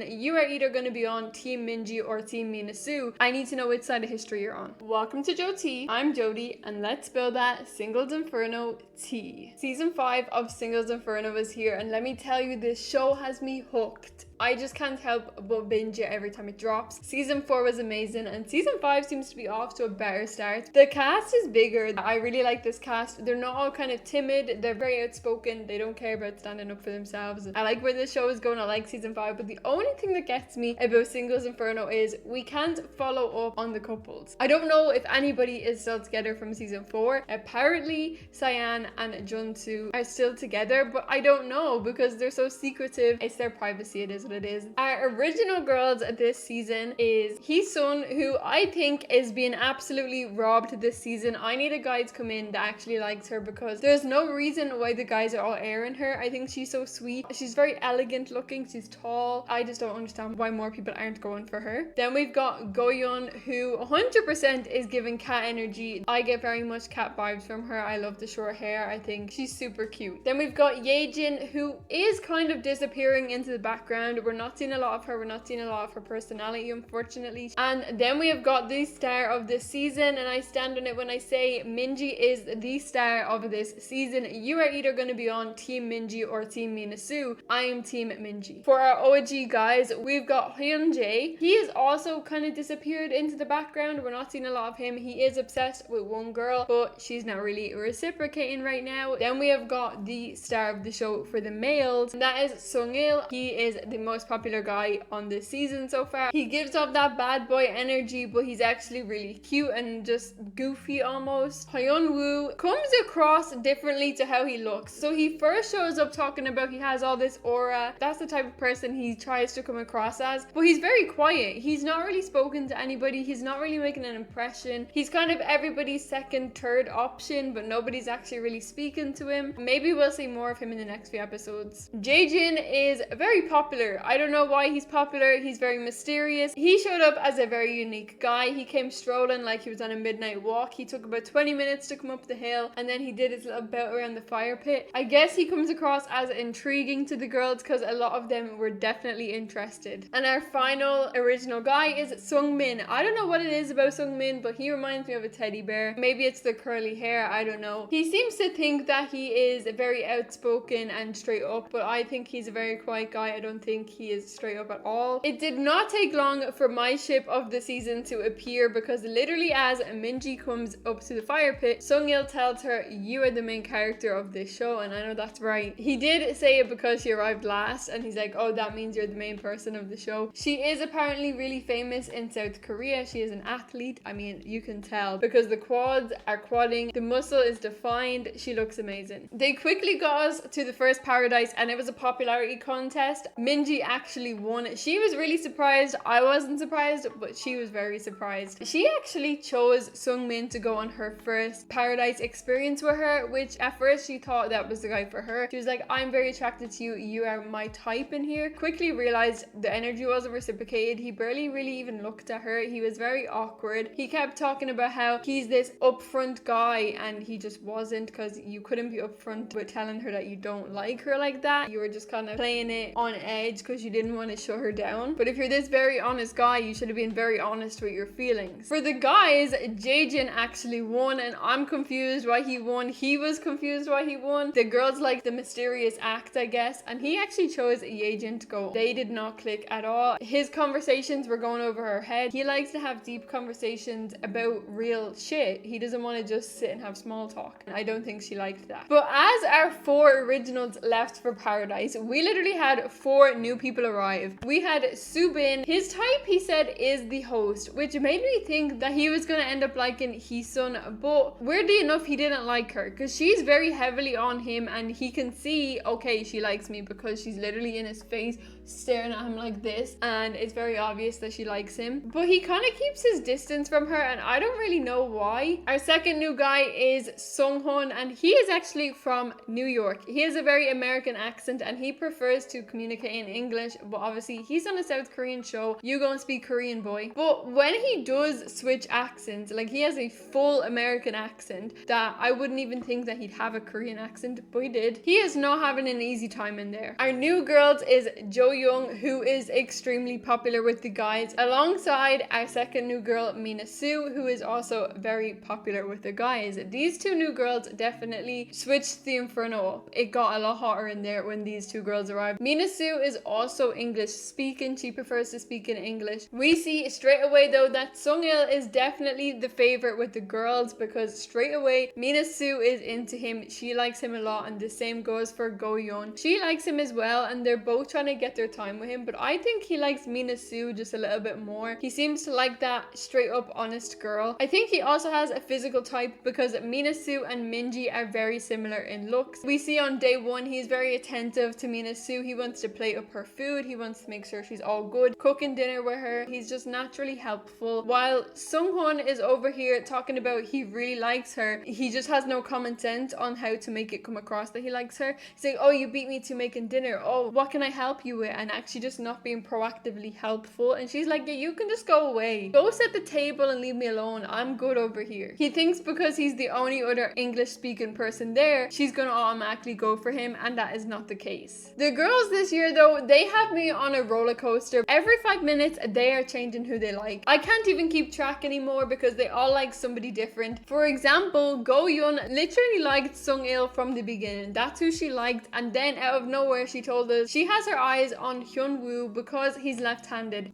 You are either going to be on Team Minji or Team Mina-Sue. I need to know which side of history you're on. Welcome to Joe T. I'm Jody, and let's spill that Singles Inferno tea. Season 5 of Singles Inferno is here, and let me tell you, this show has me hooked. I just can't help but binge it every time it drops. Season 4 was amazing, and season 5 seems to be off to a better start. The cast is bigger. I really like this cast. They're not all kind of timid. They're very outspoken. They don't care about standing up for themselves. I like where this show is going. I like season 5, but the only thing that gets me about Singles Inferno is we can't follow up on the couples. I don't know if anybody is still together from season 4. Apparently, Cyan and Junsu are still together, but I don't know because they're so secretive. It's their privacy. It is what it is. Our original girls this season is Hee-sun, who I think is being absolutely robbed this season. I need a guy to come in that actually likes her because there's no reason why the guys are all airing her. I think she's so sweet. She's very elegant looking. She's tall. I just don't understand why more people aren't going for her. Then we've got Goyeon, who 100% is giving cat energy. I get very much cat vibes from her. I love the short hair. I think she's super cute. Then we've got Yejin, who is kind of disappearing into the background. We're not seeing a lot of her. We're not seeing a lot of her personality, unfortunately. And then we have got the star of this season, and I stand on it when I say Minji is the star of this season. You are either going to be on Team Minji or Team Mina-Sue. I am Team Minji. For our OG guys, we've got Hyunjae. He has also kind of disappeared into the background. We're not seeing a lot of him. He is obsessed with one girl, but she's not really reciprocating right now. Then we have got the star of the show for the males, and that is Seung-il. He is the most popular guy on this season so far. He gives off that bad boy energy, but he's actually really cute and just goofy almost. Hyun-woo comes across differently to how he looks. So he first shows up talking about he has all this aura. That's the type of person he tries to come across as, but he's very quiet. He's not really spoken to anybody. He's not really making an impression. He's kind of everybody's second, third option, but nobody's actually really speaking to him. Maybe we'll see more of him in the next few episodes. Jaejin is very popular. I don't know why he's popular. He's very mysterious. He showed up as a very unique guy. He came strolling like he was on a midnight walk. He took about 20 minutes to come up the hill, and then he did his little bout around the fire pit. I guess he comes across as intriguing to the girls because a lot of them were definitely interested. And our final original guy is Seung-min. I don't know what it is about Seung-min, but he reminds me of a teddy bear. Maybe it's the curly hair. I don't know. He seems to think that he is very outspoken and straight up, but I think he's a very quiet guy. I don't think he is straight up at all. It did not take long for my ship of the season to appear because literally as Minji comes up to the fire pit, Seung-il tells her, "You are the main character of this show," and I know that's right. He did say it because she arrived last, and he's like, "Oh, that means you're the main person of the show." She is apparently really famous in South Korea. She is an athlete. I mean, you can tell because the quads are quadding, the muscle is defined. She looks amazing. They quickly got us to the first paradise, and it was a popularity contest. Minji actually won. She was really surprised. I wasn't surprised, but she was very surprised. She actually chose Seung-min to go on her first paradise experience with her, which at first she thought that was the guy for her. She was like, "I'm very attracted to you. You are my type in here." Quickly realized the energy wasn't reciprocated. He barely really even looked at her. He was very awkward. He kept talking about how he's this upfront guy, and he just wasn't, because you couldn't be upfront with telling her that you don't like her like that. You were just kind of playing it on edge because you didn't want to shut her down. But if you're this very honest guy, you should have been very honest with your feelings. For the guys, Jaejin actually won, and I'm confused why he won. He was confused why he won. The girls like the mysterious act, I guess, and he actually chose Yejin to go. They did not click at all. His conversations were going over her head. He likes to have deep conversations about real shit. He doesn't want to just sit and have small talk. I don't think she liked that. But as our 4 originals left for paradise, we literally had 4 new people arrive. We had Subin. His type, he said, is the host, which made me think that he was going to end up liking Hee-sun, but weirdly enough, he didn't like her because she's very heavily on him, and he can see, okay, she likes me because she's literally in his face staring at him like this, and it's very obvious that she likes him. But he kind of keeps his distance from her, and I don't really know why. Our second new guy is Sung-hoon, and he is actually from New York. He has a very American accent, and he prefers to communicate in English, but obviously he's on a South Korean show. You go and speak Korean, boy. But when he does switch accents, like he has a full American accent that I wouldn't even think that he'd have a Korean accent, but he did. He is not having an easy time in there. Our new girls is Jo Young, who is extremely popular with the guys, alongside our second new girl, Mina-Sue, who is also very popular with the guys. These two new girls definitely switched the Inferno up. It got a lot hotter in there when these two girls arrived. Mina-Sue is also English speaking. She prefers to speak in English. We see straight away though that Seung-il is definitely the favorite with the girls, because straight away Mina-Sue is into him. She likes him a lot, and the same goes for Go-yeon. She likes him as well, and they're both trying to get their time with him, but I think he likes Mina-Sue just a little bit more. He seems to like that straight up honest girl. I think he also has a physical type, because Mina-Sue and Minji are very similar in looks. We see on day one he's very attentive to Mina-Sue. He wants to plate up her food. He wants to make sure she's all good, cooking dinner with her. He's just naturally helpful. While Sung-hoon is over here talking about he really likes her, he just has no common sense on how to make it come across that he likes her. He's like, oh, you beat me to making dinner. Oh, what can I help you with? And actually just not being proactively helpful. And she's like, yeah, you can just go away. Go set the table and leave me alone. I'm good over here. He thinks because he's the only other English speaking person there, she's gonna automatically go for him, and that is not the case. The girls this year though, they have me on a roller coaster. Every 5 minutes they are changing who they like. I can't even keep track anymore because they all like somebody different. For example, Go-yeon literally liked Seung-il from the beginning. That's who she liked, and then out of nowhere she told us she has her eyes on Hyun-woo because he's left-handed.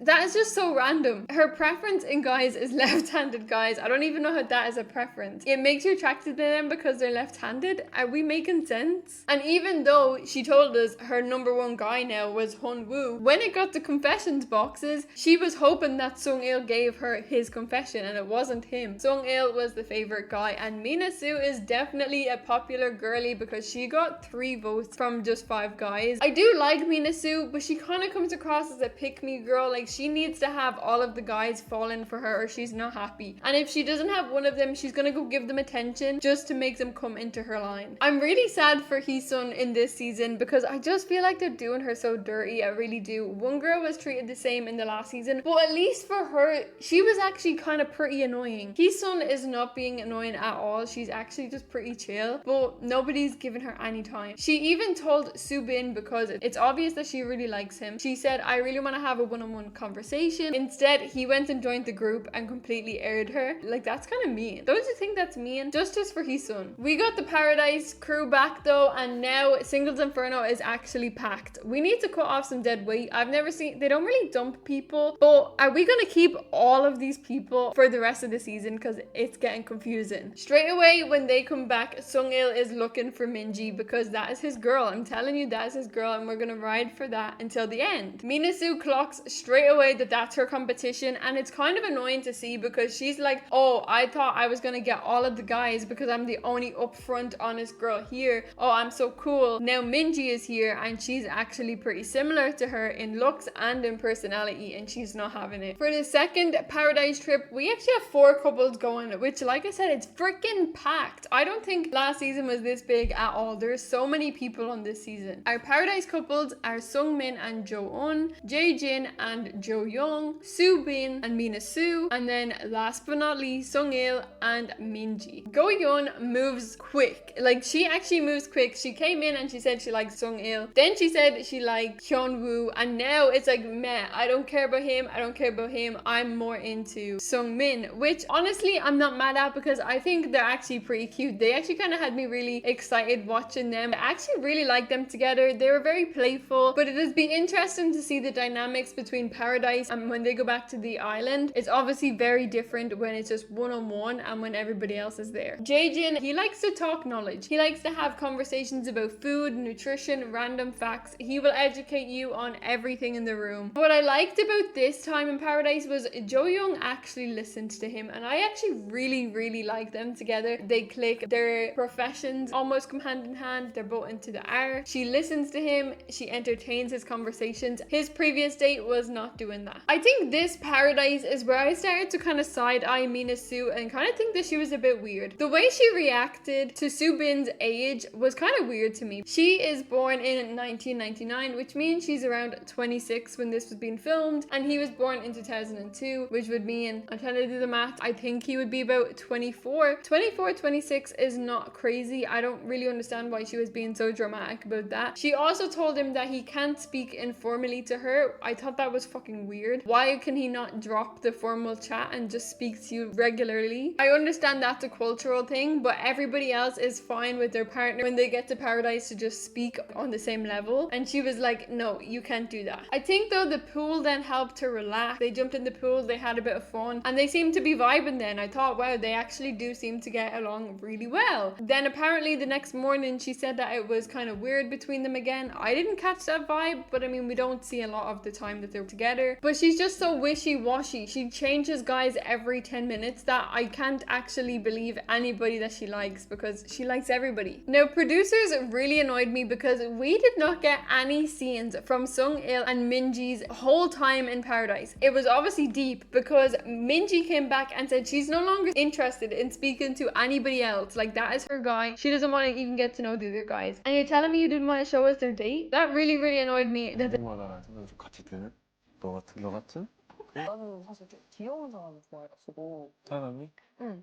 That is just so random. Her preference in guys is left-handed guys. I don't even know how that is a preference. It makes you attracted to them because they're left-handed. Are we making sense? And even though she told us her number one guy now was Hyun-woo, when it got to confessions boxes, she was hoping that Seung-il gave her his confession, and it wasn't him. Seung-il was the favorite guy, and Mina-Sue is definitely a popular girly because she got 3 votes from just 5 guys. I do like Mina-Sue, but she kind of comes across as a pick-me girl. Like, she needs to have all of the guys fall in for her or she's not happy. And if she doesn't have one of them, she's gonna go give them attention just to make them come into her line. I'm really sad for Hee-sun in this season because I just feel like they're doing her so dirty. I really do. One girl was treated the same in the last season, but at least for her, she was actually kind of pretty annoying. Hee-sun is not being annoying at all. She's actually just pretty chill, but nobody's giving her any time. She even told Soo-bin, because it's obvious that she really likes him, she said, I really want to have a one-on-one conversation. Instead, he went and joined the group and completely aired her. Like, that's kind of mean. Don't you think that's mean? Justice for Hee-sun. We got the Paradise crew back though, and now Singles Inferno is actually packed. We need to cut off some dead weight. I've never seen, they don't really dump people, but are we gonna keep all of these people for the rest of the season? Because it's getting confusing. Straight away when they come back, Seung-il is looking for Minji because that is his girl. I'm telling you, that is his girl, and we're gonna ride for that until the end. Mina-Sue clocks straight away that that's her competition, and it's kind of annoying to see because she's like, oh, I thought I was gonna get all of the guys because I'm the only upfront honest girl here. Oh, I'm so cool. Now Minji is here, and she's actually pretty similar to her in looks and in personality, and she's not having it. For the second Paradise trip, we actually have 4 couples going, which, like I said, it's freaking packed. I don't think last season was this big at all. There's so many people on this season. Our Paradise couples are Sung-min and Jo-eun, Jae-jin and Jo-young, Soo-bin and Mina-Sue, and then last but not least, Seung-il and Minji. Go-yeon moves quick. Like, she actually moves quick. She came in and she said she liked Seung-il. Then she said she liked Hyun-woo, and now it's like, meh, I don't care about him. I don't care about him. I'm more into Sung-min, which honestly I'm not mad at because I think they're actually pretty cute. They actually kind of had me really excited watching them. I actually really like them together. They were very playful, but it has been interesting to see the dynamics between Paradise and when they go back to the island. It's obviously very different when it's just one-on-one and when everybody else is there. Jae-jin, he likes to talk knowledge. He likes to have conversations about food, nutrition, random facts. He will educate you on everything in the room. What I liked about this time in Paradise was Jo-young actually listened to him, and I actually really like them together. They click. Their professions almost come hand in hand. They're both into the art. She listens to him. She entertains his conversations. His previous date was not doing that. I think this Paradise is where I started to kind of side-eye Mina-Sue and kind of think that she was a bit weird. The way she reacted to Soo-bin's age was kind of weird to me. She is born in 1999, which means she's around 26 when this was being filmed, and he was born in 2002, which would mean, I'm trying to do the math, I think he would be about 24. 26 is not crazy. I don't really understand why she was being so dramatic about that. She also told told him that he can't speak informally to her, I thought that was fucking weird. Why can he not drop the formal chat and just speak to you regularly? I understand that's a cultural thing, but everybody else is fine with their partner when they get to paradise to just speak on the same level. And she was like, no, you can't do that. I think though the pool then helped to relax. They jumped in the pool, they had a bit of fun, and they seemed to be vibing then. I thought, wow, they actually do seem to get along really well. Then apparently the next morning she said that it was kind of weird between them again. I didn't catch that vibe, but I mean, we don't see a lot of the time that they're together. But she's just so wishy-washy. She changes guys every 10 minutes that I can't actually believe anybody that she likes, because she likes everybody. Now, producers really annoyed me because we did not get any scenes from Seung-il and Minji's whole time in paradise. It was obviously deep because Minji came back and said she's no longer interested in speaking to anybody else. Like, that is her guy. She doesn't want to even get to know the other guys. And you're telling me you didn't want to show us their date? That really annoyed me. 궁금하다. 같이 되는? 너 같은? 나는 사실 좀 귀여운 사람을 좋아해가지고. 사람이? 응.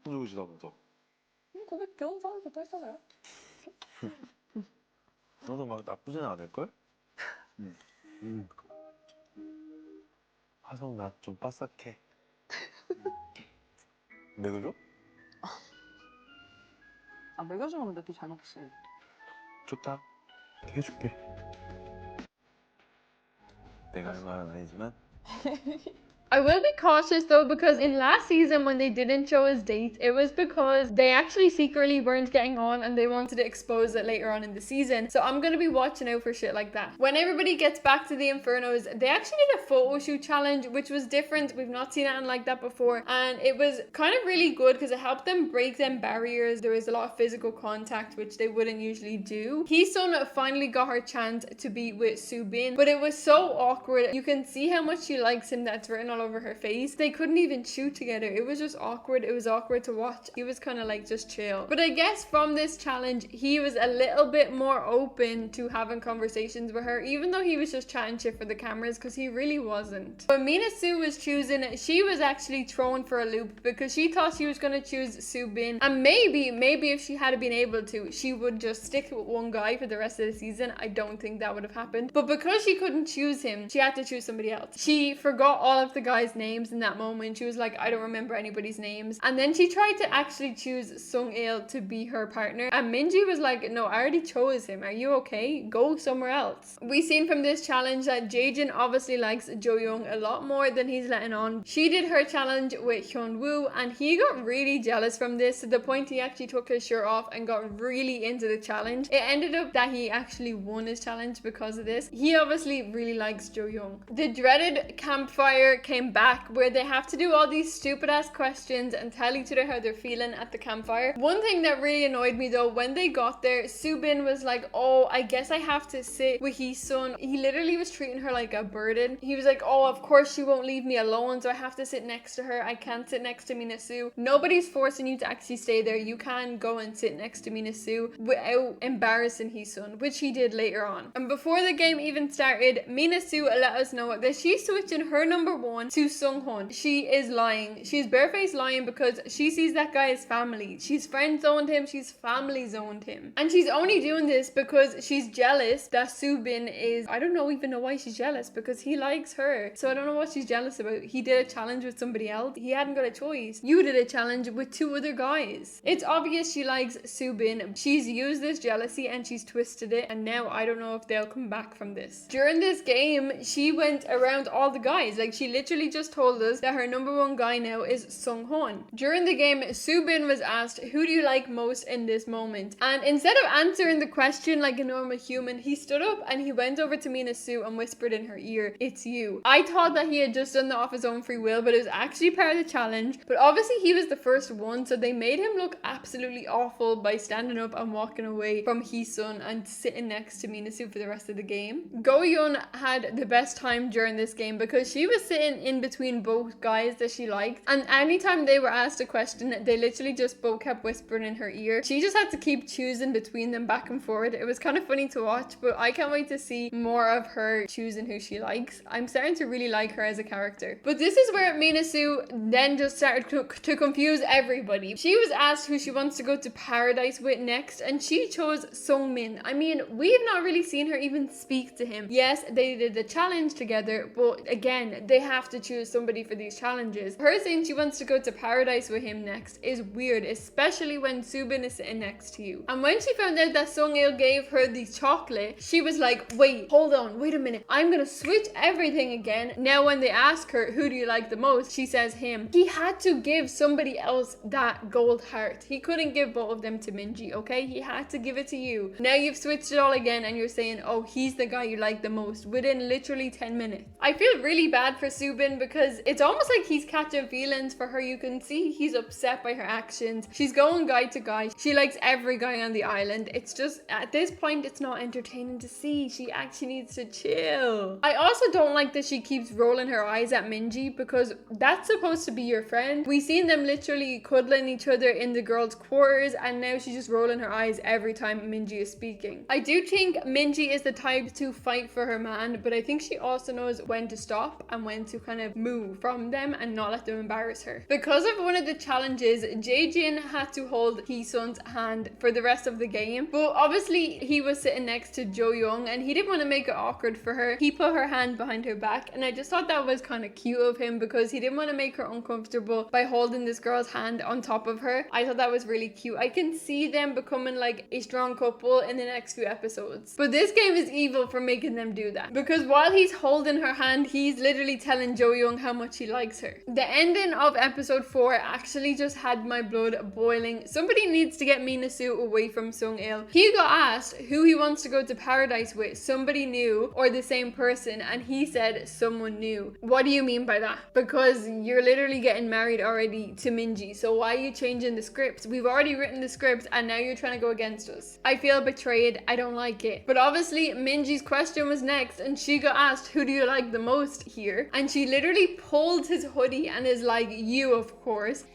누구지 나부터? 근데 귀여운 사람부터 했잖아요. 너도 막 나쁘지는 않을걸? 응. 화성 나 좀 빠삭해. 먹여줘? 아, 먹여주면 근데 더 잘 먹지. 좋다. 해줄게. 내가 할 말은 아니지만. I will be cautious though, because in last season when they didn't show his dates, it was because they actually secretly weren't getting on and they wanted to expose it later on in the season. So I'm gonna be watching out for shit like that. When everybody gets back to the Infernos, they actually did a photo shoot challenge, which was different. We've not seen anything like that before, and it was kind of really good because it helped them break them barriers. There was a lot of physical contact, which they wouldn't usually do. Hee-sun finally got her chance to be with Soo-bin, but it was so awkward. You can see how much she likes him, that's written all over her face. They couldn't even shoot together. It was just awkward. It was awkward to watch. He was kind of like just chill. But I guess from this challenge, he was a little bit more open to having conversations with her, even though he was just chatting shit for the cameras, because he really wasn't. When Mina-Sue was choosing, she was actually thrown for a loop because she thought she was going to choose Soo-bin, and maybe if she had been able to, she would just stick with one guy for the rest of the season. I don't think that would have happened. But because she couldn't choose him, she had to choose somebody else. She forgot all of the guys' names in that moment. She was like, I don't remember anybody's names. And then she tried to actually choose Seung-il to be her partner, and Minji was like, no, I already chose him. Are you okay? Go somewhere else. We seen from this challenge that Jaejin obviously likes Jo-young a lot more than he's letting on. She did her challenge with Hyun-woo and he got really jealous from this, to the point he actually took his shirt off and got really into the challenge. It ended up that he actually won his challenge because of this. He obviously really likes Jo-young. The dreaded campfire came back, where they have to do all these stupid ass questions and tell each other how they're feeling at the campfire. One thing that really annoyed me though, when they got there, Soo-bin was like, oh, I guess I have to sit with Hee-sun. He literally was treating her like a burden. He was like, oh, of course she won't leave me alone, so I have to sit next to her. I can't sit next to Mina-Sue. Nobody's forcing you to actually stay there. You can go and sit next to Mina-Sue without embarrassing Hee-sun, which he did later on. And before the game even started, Mina-Sue let us know that she's switching her number one to Sung-hun. She is lying. She's barefaced lying because she sees that guy as family. She's friend zoned him. She's family zoned him. And she's only doing this because she's jealous that Soo-bin is, I don't even know why she's jealous, because he likes her. So I don't know what she's jealous about. He did a challenge with somebody else. He hadn't got a choice. You did a challenge with two other guys. It's obvious she likes Soo-bin. She's used this jealousy and she's twisted it, and now I don't know if they'll come back from this. During this game, she went around all the guys. Like, she literally just told us that her number one guy now is Sung-hun. During the game, Soo-bin was asked, who do you like most in this moment? And instead of answering the question like a normal human, he stood up and he went over to Mina-Sue and whispered in her ear, it's you. I thought that he had just done that off his own free will, but it was actually part of the challenge. But obviously he was the first one, so they made him look absolutely awful by standing up and walking away from Hee-sun and sitting next to Mina-Sue for the rest of the game. Go-yeon had the best time during this game because she was sitting in between both guys that she liked. And anytime they were asked a question, they literally just both kept whispering in her ear. She just had to keep choosing between them back and forth. It was kind of funny to watch, but I can't wait to see more of her choosing who she likes. I'm starting to really like her as a character. But this is where Mina-Sue then just started to confuse everybody. She was asked who she wants to go to paradise with next, and she chose Seung-min. I mean, we've not really seen her even speak to him. Yes, they did the challenge together, but again, they have to choose somebody for these challenges. Her saying she wants to go to paradise with him next is weird, especially when Subin is sitting next to you. And when she found out that Seung-il gave her the chocolate, she was like, wait, hold on, wait a minute. I'm gonna switch everything again. Now when they ask her, who do you like the most? She says him. He had to give somebody else that gold heart. He couldn't give both of them to Minji, okay? He had to give it to you. Now you've switched it all again and you're saying, oh, he's the guy you like the most within literally 10 minutes. I feel really bad for Subin because it's almost like he's catching feelings for her. You can see he's upset by her actions. She's going guy to guy. She likes every guy on the island. It's just, at this point, it's not entertaining to see. She actually needs to chill. I also don't like that she keeps rolling her eyes at Minji because that's supposed to be your friend. We seen them literally cuddling each other in the girls' quarters, and now she's just rolling her eyes every time Minji is speaking. I do think Minji is the type to fight for her man, but I think she also knows when to stop and when to kind of move from them and not let them embarrass her. Because of one of the challenges, Jae-jin had to hold Hee-sun's hand for the rest of the game, but obviously he was sitting next to Jo-young and he didn't want to make it awkward for her. He put her hand behind her back, and I just thought that was kind of cute of him because he didn't want to make her uncomfortable by holding this girl's hand on top of her. I thought that was really cute. I can see them becoming like a strong couple in the next few episodes. But this game is evil for making them do that, because while he's holding her hand, he's literally telling Jo-young how much he likes her. The ending of episode 4 actually just had my blood boiling. Somebody needs to get Mina-Sue away from Seung-il. He got asked who he wants to go to paradise with, somebody new or the same person, and he said someone new. What do you mean by that? Because you're literally getting married already to Minji, so why are you changing the script? We've already written the script and now you're trying to go against us. I feel betrayed. I don't like it. But obviously Minji's question was next, and she got asked, who do you like the most here? And she literally pulled his hoodie and is like, you, of course.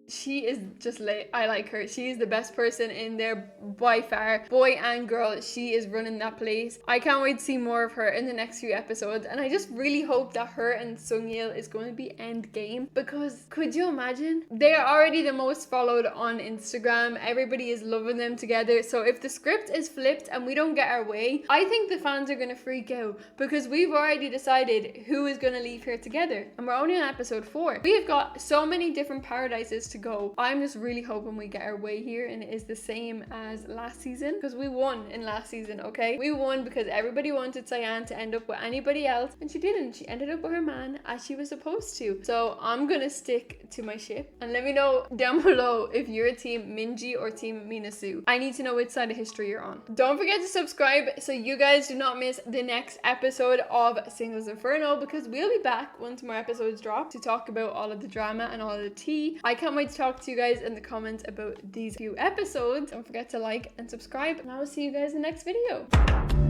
She is just lit. I like her. She is the best person in there by far. Boy and girl, she is running that place. I can't wait to see more of her in the next few episodes, and I just really hope that her and Seung-il is going to be end game, because could you imagine? They are already the most followed on Instagram. Everybody is loving them together. So if the script is flipped and we don't get our way, I think the fans are going to freak out, because we've already decided who is going to leave here together, and we're only on episode 4. We have got so many different paradises to go. I'm just really hoping we get our way here and it is the same as last season, because we won in last season, okay? We won because everybody wanted Cyan to end up with anybody else, and she didn't. She ended up with her man as she was supposed to. So I'm gonna stick to my ship, and let me know down below if you're team Minji or team Mina-Sue. I need to know which side of history you're on. Don't forget to subscribe so you guys do not miss the next episode of Singles Inferno, because we'll be back once more episodes drop to talk about all of the drama and all of the tea. I can't wait to talk to you guys in the comments about these few episodes. Don't forget to like and subscribe, and I will see you guys in the next video.